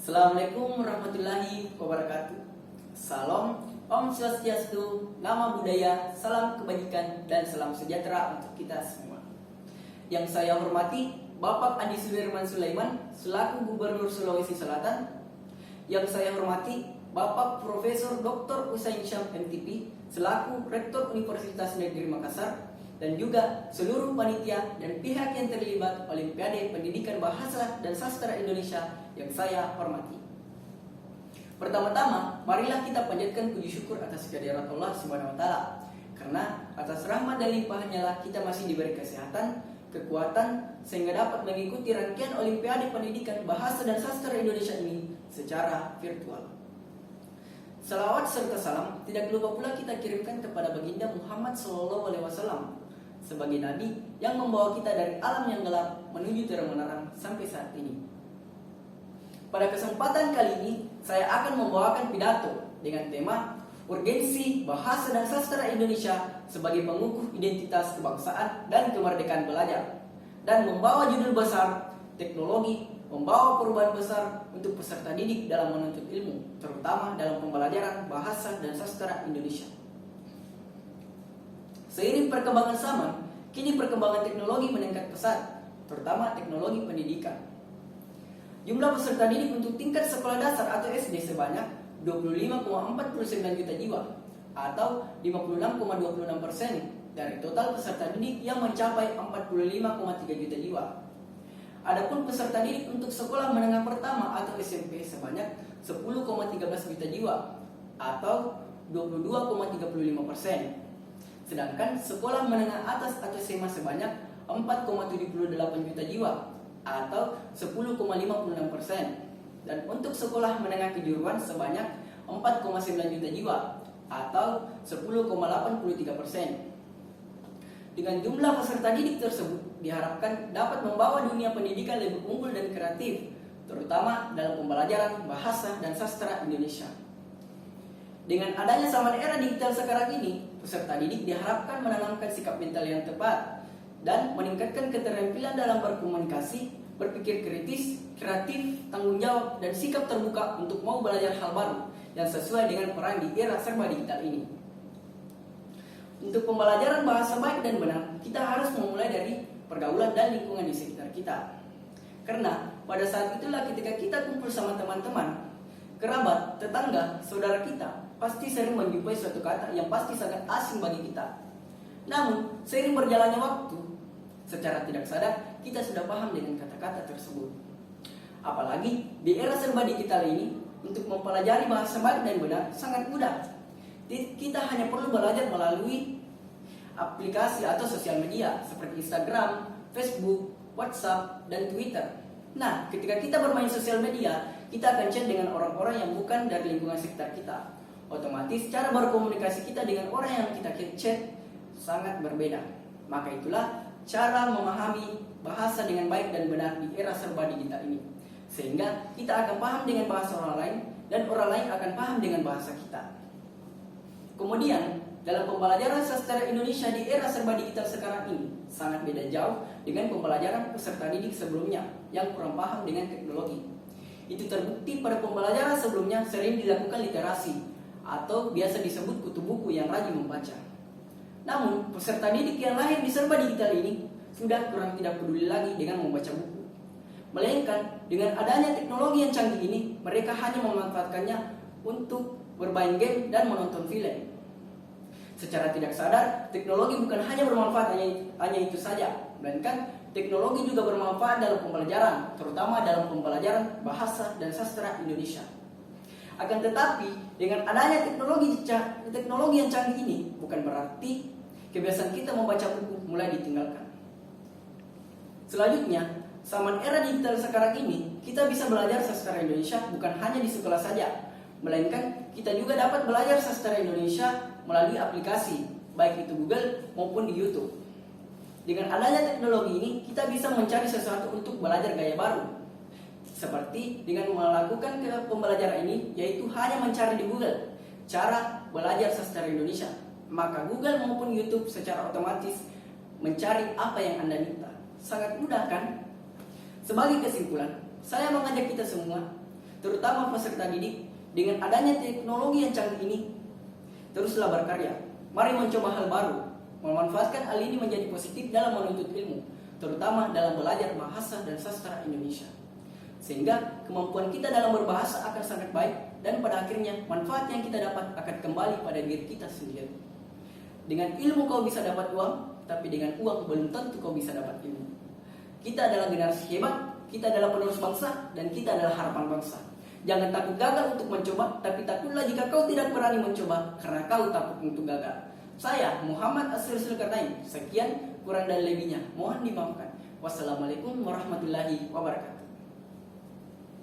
Assalamualaikum warahmatullahi wabarakatuh. Salam, Om Swastiastu, Nama Budaya, Salam Kebajikan, dan Salam Sejahtera untuk kita semua. Yang saya hormati Bapak Andi Sudirman Sulaiman selaku Gubernur Sulawesi Selatan. Yang saya hormati Bapak Profesor Dr. Usain Syam MTP selaku Rektor Universitas Negeri Makassar, dan juga seluruh panitia dan pihak yang terlibat Olimpiade Pendidikan Bahasa dan Sastra Indonesia yang saya hormati. Pertama-tama, marilah kita panjatkan puji syukur atas kehadirat Allah Subhanahu wa taala. Karena atas rahmat dan limpahannya lah kita masih diberi kesehatan, kekuatan sehingga dapat mengikuti rangkaian Olimpiade Pendidikan Bahasa dan Sastra Indonesia ini secara virtual. Salawat serta salam tidak lupa pula kita kirimkan kepada baginda Muhammad SAW sebagai nabi yang membawa kita dari alam yang gelap menuju terang menerang sampai saat ini. Pada kesempatan kali ini saya akan membawakan pidato dengan tema urgensi bahasa dan sastra Indonesia sebagai pengukuh identitas kebangsaan dan kemerdekaan belajar, dan membawa judul besar teknologi membawa perubahan besar untuk peserta didik dalam menuntut ilmu, terutama dalam pembelajaran bahasa dan sastra Indonesia. Seiring perkembangan zaman, kini perkembangan teknologi meningkat pesat, terutama teknologi pendidikan. Jumlah peserta didik untuk tingkat sekolah dasar atau SD sebanyak 25,49 juta jiwa atau 56,26% dari total peserta didik yang mencapai 45,3 juta jiwa. Adapun peserta didik untuk sekolah menengah pertama atau SMP sebanyak 10,13 juta jiwa atau 22,35%. Sedangkan sekolah menengah atas atau SMA sebanyak 4,78 juta jiwa atau 10,56%. Dan untuk sekolah menengah kejuruan sebanyak 4,9 juta jiwa atau 10,83%. Dengan jumlah peserta didik tersebut diharapkan dapat membawa dunia pendidikan lebih unggul dan kreatif, terutama dalam pembelajaran bahasa dan sastra Indonesia. Dengan adanya zaman era digital sekarang ini, peserta didik diharapkan menanamkan sikap mental yang tepat dan meningkatkan keterampilan dalam berkomunikasi, berpikir kritis, kreatif, tanggung jawab, dan sikap terbuka untuk mau belajar hal baru yang sesuai dengan peran di era serba digital ini. Untuk pembelajaran bahasa baik dan benar, kita harus memulai dari pergaulan dan lingkungan di sekitar kita. Karena pada saat itulah ketika kita kumpul sama teman-teman, kerabat, tetangga, saudara kita, pasti sering menjumpai suatu kata yang pasti sangat asing bagi kita. Namun, seiring berjalannya waktu, secara tidak sadar, kita sudah paham dengan kata-kata tersebut. Apalagi di era serba digital ini, untuk mempelajari bahasa baik dan benar sangat mudah. Kita hanya perlu belajar melalui aplikasi atau sosial media seperti Instagram, Facebook, WhatsApp, dan Twitter. Nah, ketika kita bermain sosial media, kita akan chat dengan orang-orang yang bukan dari lingkungan sekitar kita. Otomatis cara berkomunikasi kita dengan orang yang kita chat sangat berbeda. Maka itulah cara memahami bahasa dengan baik dan benar di era serba digital ini. Sehingga kita akan paham dengan bahasa orang lain dan orang lain akan paham dengan bahasa kita. Kemudian, dalam pembelajaran sastra Indonesia di era serba digital sekarang ini sangat beda jauh dengan pembelajaran peserta didik sebelumnya yang kurang paham dengan teknologi. Itu terbukti pada pembelajaran sebelumnya sering dilakukan literasi atau biasa disebut kutu buku yang rajin membaca. Namun, peserta didik yang lahir di serba digital ini sudah kurang tidak peduli lagi dengan membaca buku. Melainkan, dengan adanya teknologi yang canggih ini, mereka hanya memanfaatkannya untuk bermain game dan menonton film. Secara tidak sadar, teknologi bukan hanya bermanfaat hanya itu saja, melainkan teknologi juga bermanfaat dalam pembelajaran, terutama dalam pembelajaran bahasa dan sastra Indonesia. Akan tetapi, dengan adanya teknologi yang canggih ini, bukan berarti kebiasaan kita membaca buku mulai ditinggalkan. Selanjutnya, zaman era digital sekarang ini, kita bisa belajar sastra Indonesia bukan hanya di sekolah saja, melainkan kita juga dapat belajar sastra Indonesia melalui aplikasi, baik itu Google maupun di YouTube. Dengan adanya teknologi ini, kita bisa mencari sesuatu untuk belajar gaya baru. Seperti dengan melakukan pembelajaran ini, yaitu hanya mencari di Google cara belajar sastra Indonesia. Maka Google maupun YouTube secara otomatis mencari apa yang Anda minta. Sangat mudah kan? Sebagai kesimpulan, saya mengajak kita semua terutama peserta didik, dengan adanya teknologi yang canggih ini, teruslah berkarya. Mari mencoba hal baru, memanfaatkan hal ini menjadi positif dalam menuntut ilmu, terutama dalam belajar bahasa dan sastra Indonesia. Sehingga kemampuan kita dalam berbahasa akan sangat baik, dan pada akhirnya manfaat yang kita dapat akan kembali pada diri kita sendiri. Dengan ilmu kau bisa dapat uang, tapi dengan uang belum tentu kau bisa dapat ilmu. Kita adalah generasi hebat, kita adalah penerus bangsa, dan kita adalah harapan bangsa. Jangan takut gagal untuk mencoba, tapi takutlah jika kau tidak berani mencoba karena kau takut untuk gagal. Saya Muhammad Asrul Zulkarnain. Sekian, kurang dan lebihnya mohon dimaafkan. Wassalamualaikum warahmatullahi wabarakatuh.